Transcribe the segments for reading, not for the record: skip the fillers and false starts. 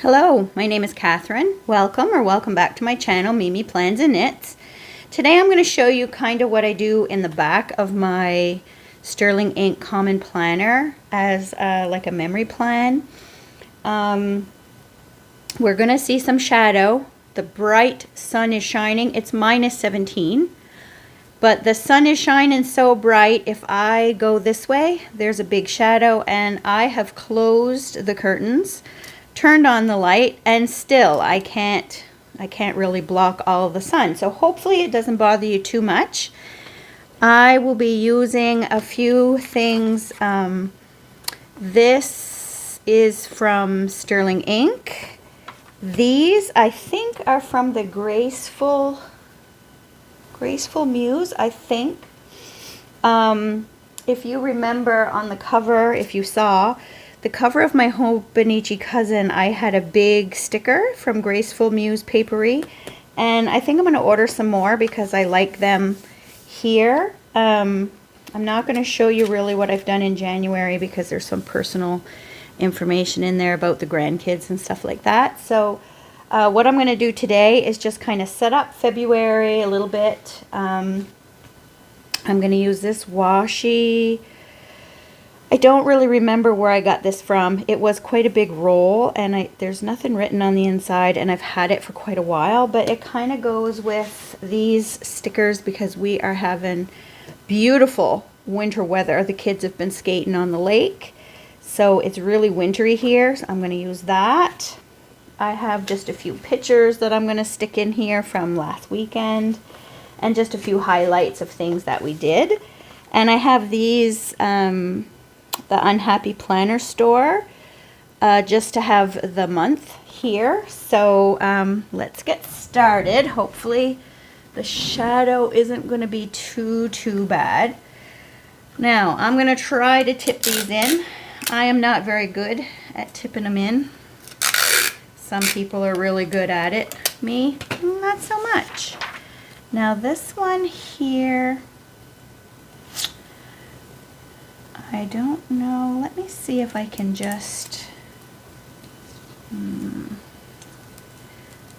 Hello, my name is Catherine. Welcome back to my channel, Mimi Plans and Knits. Today I'm going to show you kind of what I do in the back of my Sterling Ink Common Planner as like a memory plan. We're going to see some shadow. The bright sun is shining. It's minus 17. But the sun is shining so bright, if I go this way, there's a big shadow, and I have closed the curtains, turned on the light, and still I can't really block all of the sun. So hopefully it doesn't bother you too much. I will be using a few things. This is from Sterling Ink. These I think are from the Graceful Muse, I think. If you remember on the cover, if you saw the cover of my Hobonichi Cousin, I had a big sticker from Graceful Muse Papery, and I think I'm going to order some more because I like them here. I'm not going to show you really what I've done in January because there's some personal information in there about the grandkids and stuff like that. So what I'm going to do today is just kind of set up February a little bit. I'm going to use this washi. I don't really remember where I got this from. It was quite a big roll, and there's nothing written on the inside, and I've had it for quite a while, but it kind of goes with these stickers because we are having beautiful winter weather. The kids have been skating on the lake, so it's really wintry here, so I'm going to use that. I have just a few pictures that I'm going to stick in here from last weekend, and just a few highlights of things that we did. And I have these, the Unhappy Planner Store, just to have the month here. So let's get started. Hopefully the shadow isn't going to be too bad. Now I'm going to try to tip these in. I am not very good at tipping them in. Some people are really good at it. Me, not so much. Now this one here, I don't know. Let me see if I can just...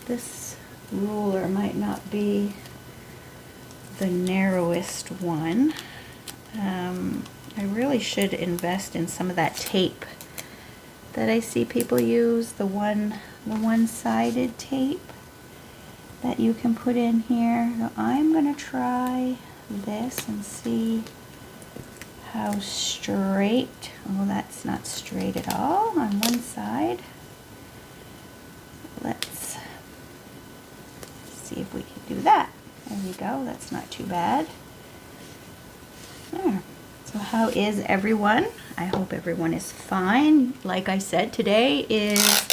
This ruler might not be the narrowest one. I really should invest in some of that tape that I see people use, the one-sided tape that you can put in here. So I'm going to try this and see how straight. Oh, that's not straight at all on one side. Let's see if we can do that. There we go. That's not too bad. There. So how is everyone? I hope everyone is fine. Like I said, today is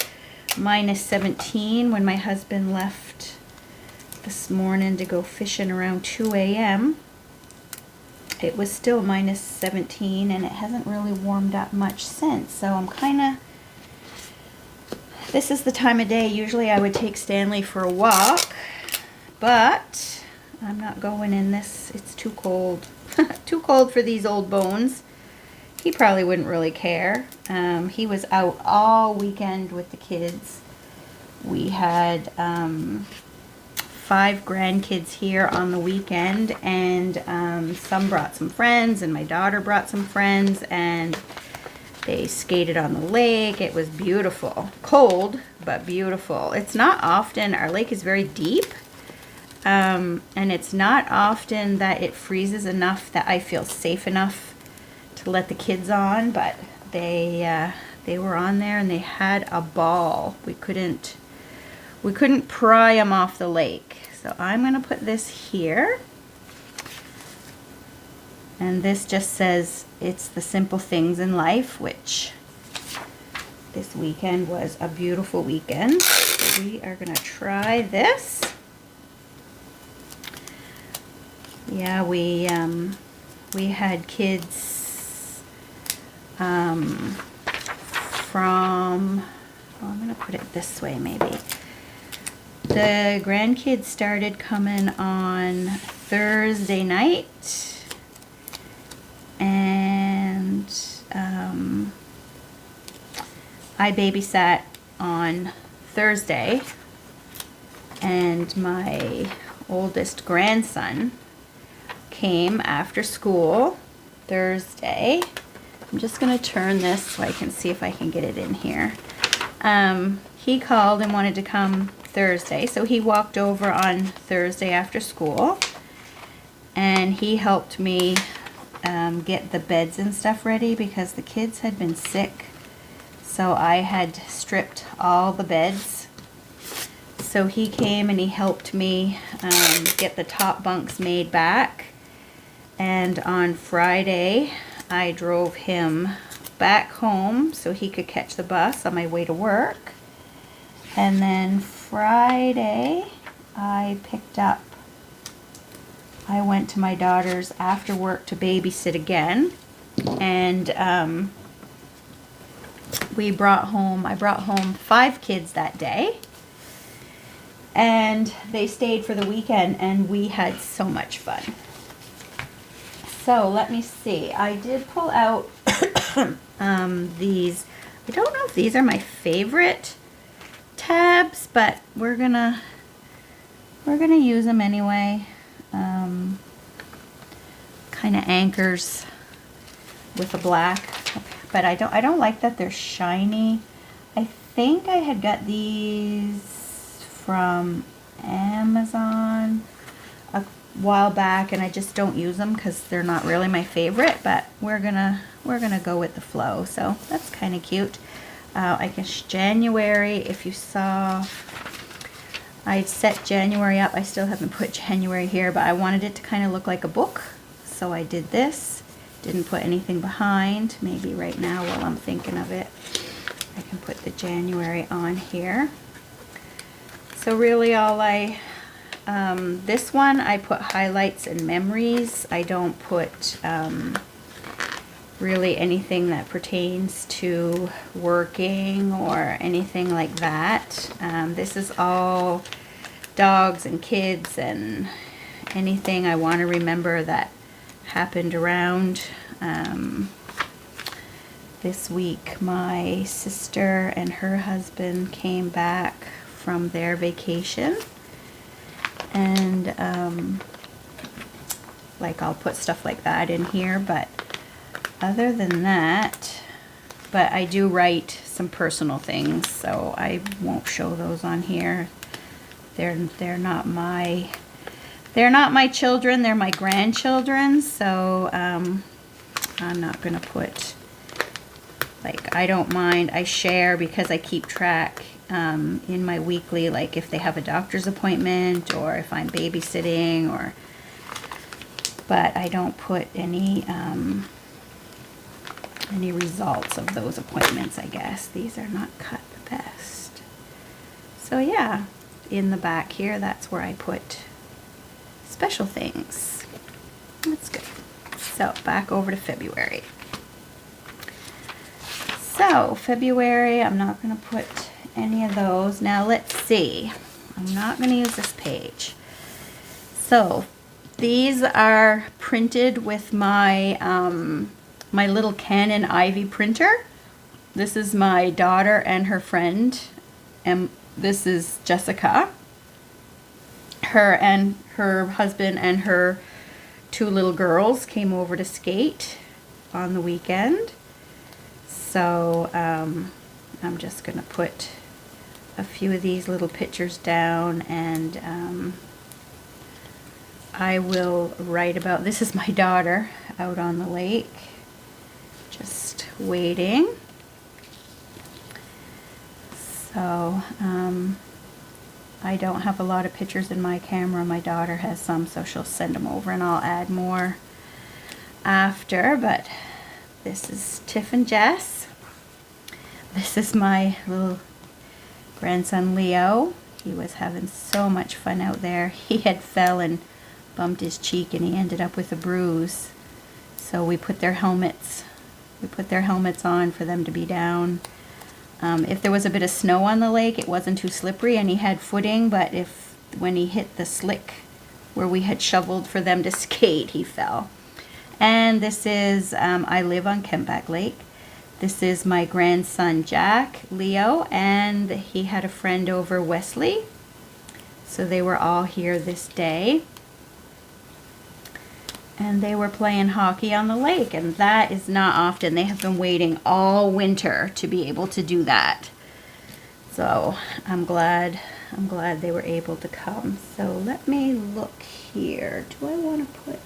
minus 17. When my husband left this morning to go fishing around 2 a.m. it was still minus 17, and it hasn't really warmed up much since. So I'm kind of, this is the time of day usually I would take Stanley for a walk, but I'm not going in this. It's too cold. Too cold for these old bones. He probably wouldn't really care. He was out all weekend with the kids. We had 5 grandkids here on the weekend, and some brought some friends, and my daughter brought some friends, and they skated on the lake. It was beautiful. Cold, but beautiful. It's not often, our lake is very deep, and it's not often that it freezes enough that I feel safe enough to let the kids on, but they were on there and they had a ball. We couldn't pry them off the lake. So I'm going to put this here, and this just says it's the simple things in life, which this weekend was a beautiful weekend. So we are going to try this. Yeah, we had kids from, well, I'm going to put it this way maybe. The grandkids started coming on Thursday night, and I babysat on Thursday, and my oldest grandson came after school Thursday. I'm just gonna turn this so I can see if I can get it in here. He called and wanted to come Thursday, so he walked over on Thursday after school, and he helped me get the beds and stuff ready because the kids had been sick. So I had stripped all the beds. So he came and he helped me get the top bunks made back. And on Friday, I drove him back home so he could catch the bus on my way to work. And then Friday, I went to my daughter's after work to babysit again. And I brought home 5 kids that day. And they stayed for the weekend, and we had so much fun. So let me see. I did pull out these. I don't know if these are my favorite tabs, but we're gonna use them anyway. Kind of anchors with a black, but I don't like that they're shiny. I think I had got these from Amazon a while back, and I just don't use them because they're not really my favorite, but we're gonna go with the flow. So that's kind of cute. I guess January, if you saw, I set January up. I still haven't put January here, but I wanted it to kind of look like a book, so I did this. Didn't put anything behind. Maybe right now while I'm thinking of it, I can put the January on here. So really all this one I put highlights and memories. I don't put really anything that pertains to working or anything like that. This is all dogs and kids and anything I want to remember that happened around. This week my sister and her husband came back from their vacation, and like I'll put stuff like that in here, but other than that, but I do write some personal things, so I won't show those on here. They're not my children, they're my grandchildren, so I'm not gonna put, like, I don't mind. I share because I keep track in my weekly, like if they have a doctor's appointment or if I'm babysitting, or, but I don't put any results of those appointments, I guess. These are not cut the best. So yeah, in the back here, that's where I put special things. That's good. So back over to February. So February, I'm not going to put any of those. Now let's see. I'm not going to use this page. So these are printed with my my little Canon Ivy printer. This is my daughter and her friend, and this is Jessica. Her and her husband and her 2 little girls came over to skate on the weekend. So I'm just going to put a few of these little pictures down, and I will write about, this is my daughter out on the lake, just waiting. So I don't have a lot of pictures in my camera. My daughter has some, so she'll send them over and I'll add more after. But this is Tiff and Jess. This is my little grandson Leo. He was having so much fun out there. He had fell and bumped his cheek, and he ended up with a bruise. So we put their helmets on for them to be down. If there was a bit of snow on the lake, it wasn't too slippery and he had footing, but when he hit the slick where we had shoveled for them to skate, he fell. And this is, I live on Kemback Lake. This is my grandson Jack, Leo, and he had a friend over, Wesley. So they were all here this day. And they were playing hockey on the lake, and that is not often. They have been waiting all winter to be able to do that. So I'm glad they were able to come. So let me look here. Do I want to put,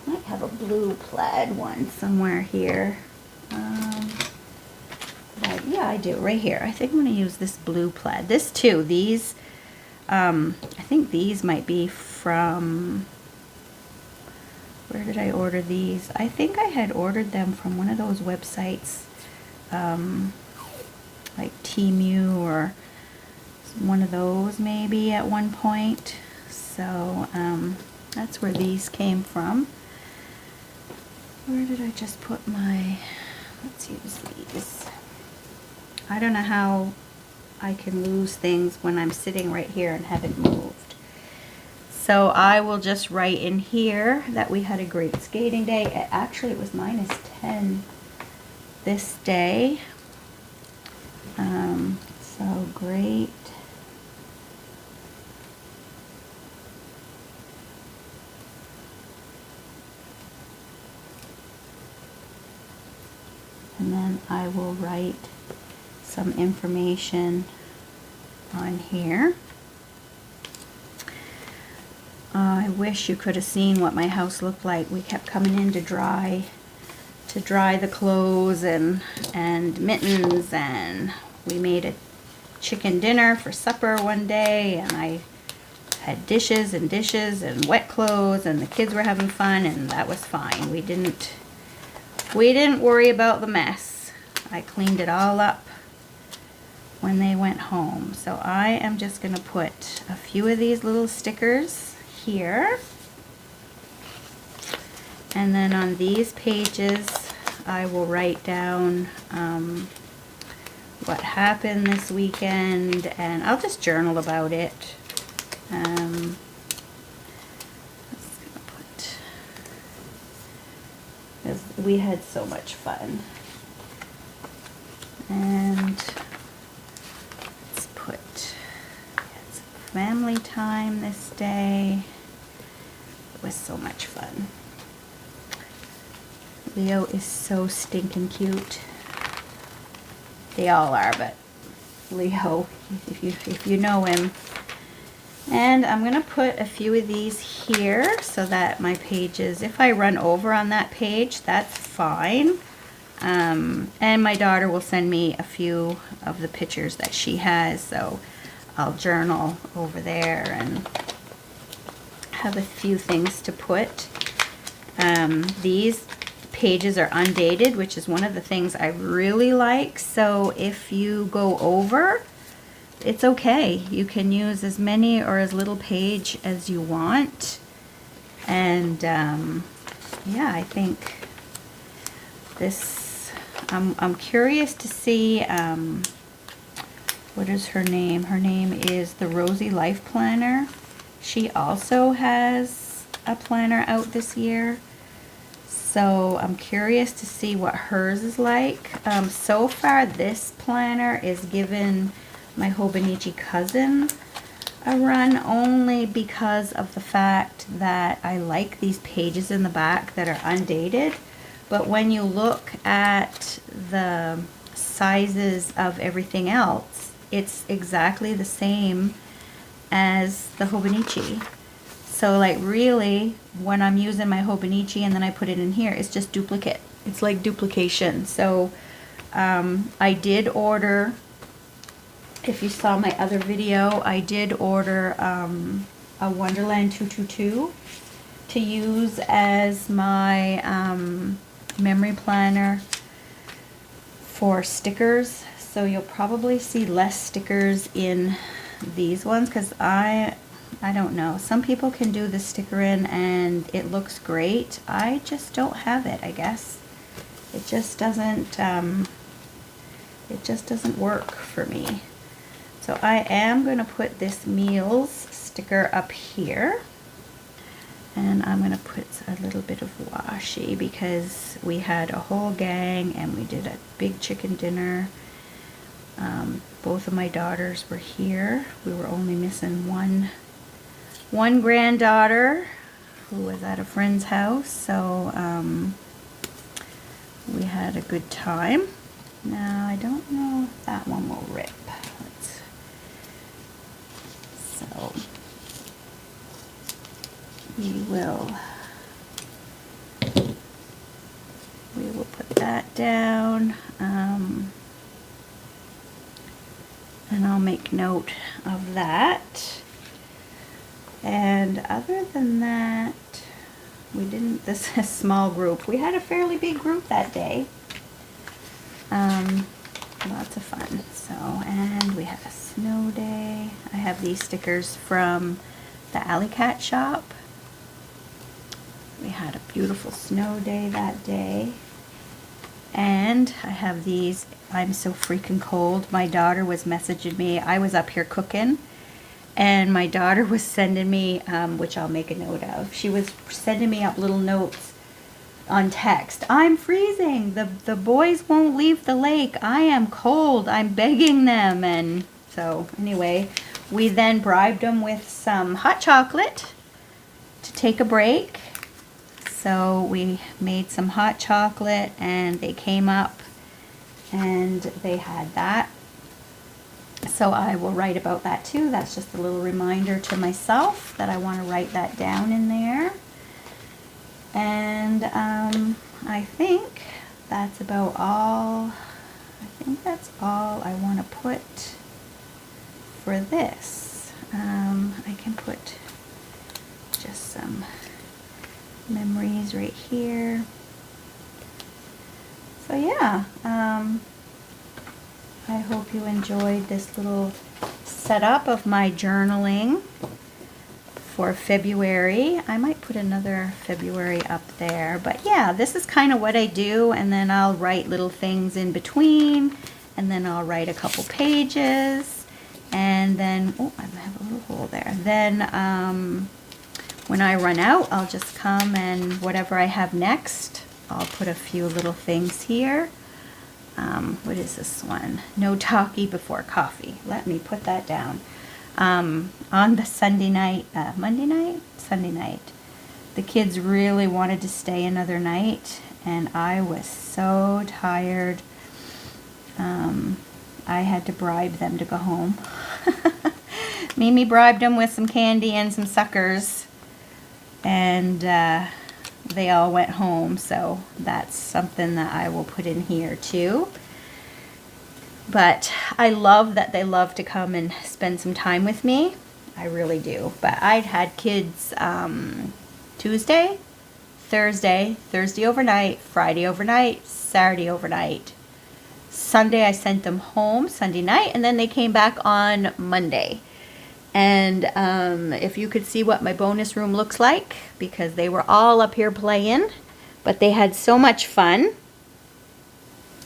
I might have a blue plaid one somewhere here. Yeah, I do, right here. I think I'm going to use this blue plaid. This too, these, I think these might be from, where did I order these? I think I had ordered them from one of those websites, like Temu or one of those maybe at one point. So that's where these came from. Where did I just put my, let's use these. I don't know how I can lose things when I'm sitting right here and haven't moved. So I will just write in here that we had a great skating day. Actually, it was -10 this day. So great. And then I will write some information on here. I wish you could have seen what my house looked like. We kept coming in to dry the clothes and mittens, and we made a chicken dinner for supper one day, and I had dishes and wet clothes, and the kids were having fun, and that was fine. We didn't worry about the mess. I cleaned it all up when they went home. So I am just going to put a few of these little stickers here. And then on these pages, I will write down what happened this weekend, and I'll just journal about it. We had so much fun. And let's put some family time this day. It was so much fun. Leo is so stinking cute. They all are, but Leo, if you know him. And I'm going to put a few of these here so that my pages, if I run over on that page, that's fine. And my daughter will send me a few of the pictures that she has, so I'll journal over there and have a few things to put. These pages are undated, which is one of the things I really like. So if you go over, it's okay. You can use as many or as little page as you want. And yeah, I think this, I'm curious to see, what is her name? Her name is the Rosie Life Planner. She also has a planner out this year. So I'm curious to see what hers is like. So far, this planner is given my Hobonichi cousin a run, only because of the fact that I like these pages in the back that are undated. But when you look at the sizes of everything else, it's exactly the same as the Hobonichi. So like really, when I'm using my Hobonichi and then I put it in here, it's just duplicate. It's like duplication. So I did order, if you saw my other video, I did order a Wonderland 222 to use as my memory planner for stickers. So you'll probably see less stickers in these ones, because I don't know. Some people can do the sticker in and it looks great. I just don't have it, I guess. It just doesn't work for me. So I am going to put this meals sticker up here. And I'm going to put a little bit of washi because we had a whole gang and we did a big chicken dinner. Both of my daughters were here. We were only missing one granddaughter who was at a friend's house. So we had a good time. Now I don't know if that one will rip. So we will put that down, and I'll make note of that. And other than that, we didn't, this is a small group. We had a fairly big group that day. Lots of fun. So, and we had a snow day. I have these stickers from the Alley Cat shop. We had a beautiful snow day that day. And I have these, I'm so freaking cold. My daughter was messaging me. I was up here cooking, and my daughter was sending me, which I'll make a note of, she was sending me up little notes on text. I'm freezing. The boys won't leave the lake. I am cold. I'm begging them. And so anyway, we then bribed them with some hot chocolate to take a break. So we made some hot chocolate and they came up and they had that. So I will write about that too. That's just a little reminder to myself that I want to write that down in there. And I think that's about all. I think that's all I want to put for this. I can put just some memories right here. So yeah, I hope you enjoyed this little setup of my journaling for February. I might put another February up there, but yeah, this is kind of what I do, and then I'll write little things in between, and then I'll write a couple pages, and then, oh, I have a little hole there. Then when I run out, I'll just come and whatever I have next, I'll put a few little things here. What is this one? No talkie before coffee. Let me put that down. On the Sunday night, Monday night? Sunday night, the kids really wanted to stay another night, and I was so tired. I had to bribe them to go home. Mimi bribed them with some candy and some suckers, and they all went home, so that's something that I will put in here too. But I love that they love to come and spend some time with me. I really do. But I'd had kids Tuesday, Thursday overnight, Friday overnight, Saturday overnight. Sunday I sent them home Sunday night, and then they came back on Monday. And if you could see what my bonus room looks like, because they were all up here playing, but they had so much fun.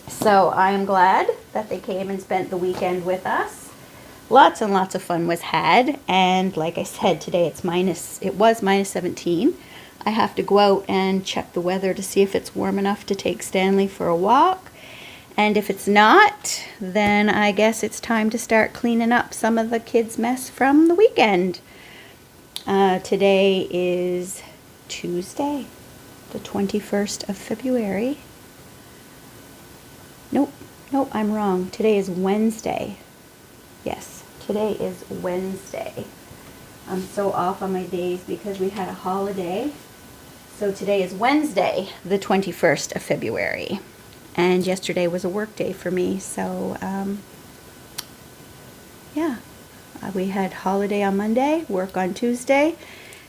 So I am glad that they came and spent the weekend with us. Lots and lots of fun was had, and like I said, today it was minus 17. I have to go out and check the weather to see if it's warm enough to take Stanley for a walk. And if it's not, then I guess it's time to start cleaning up some of the kids' mess from the weekend. Today is Tuesday, the 21st of February. Nope, I'm wrong. Today is Wednesday. Yes, today is Wednesday. I'm so off on my days because we had a holiday. So today is Wednesday, the 21st of February. And yesterday was a work day for me, so yeah. We had holiday on Monday, work on Tuesday,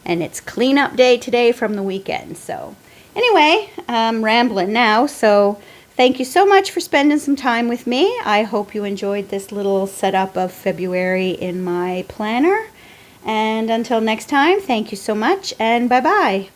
and it's cleanup day today from the weekend. So anyway, I'm rambling now, so thank you so much for spending some time with me. I hope you enjoyed this little setup of February in my planner. And until next time, thank you so much, and bye-bye.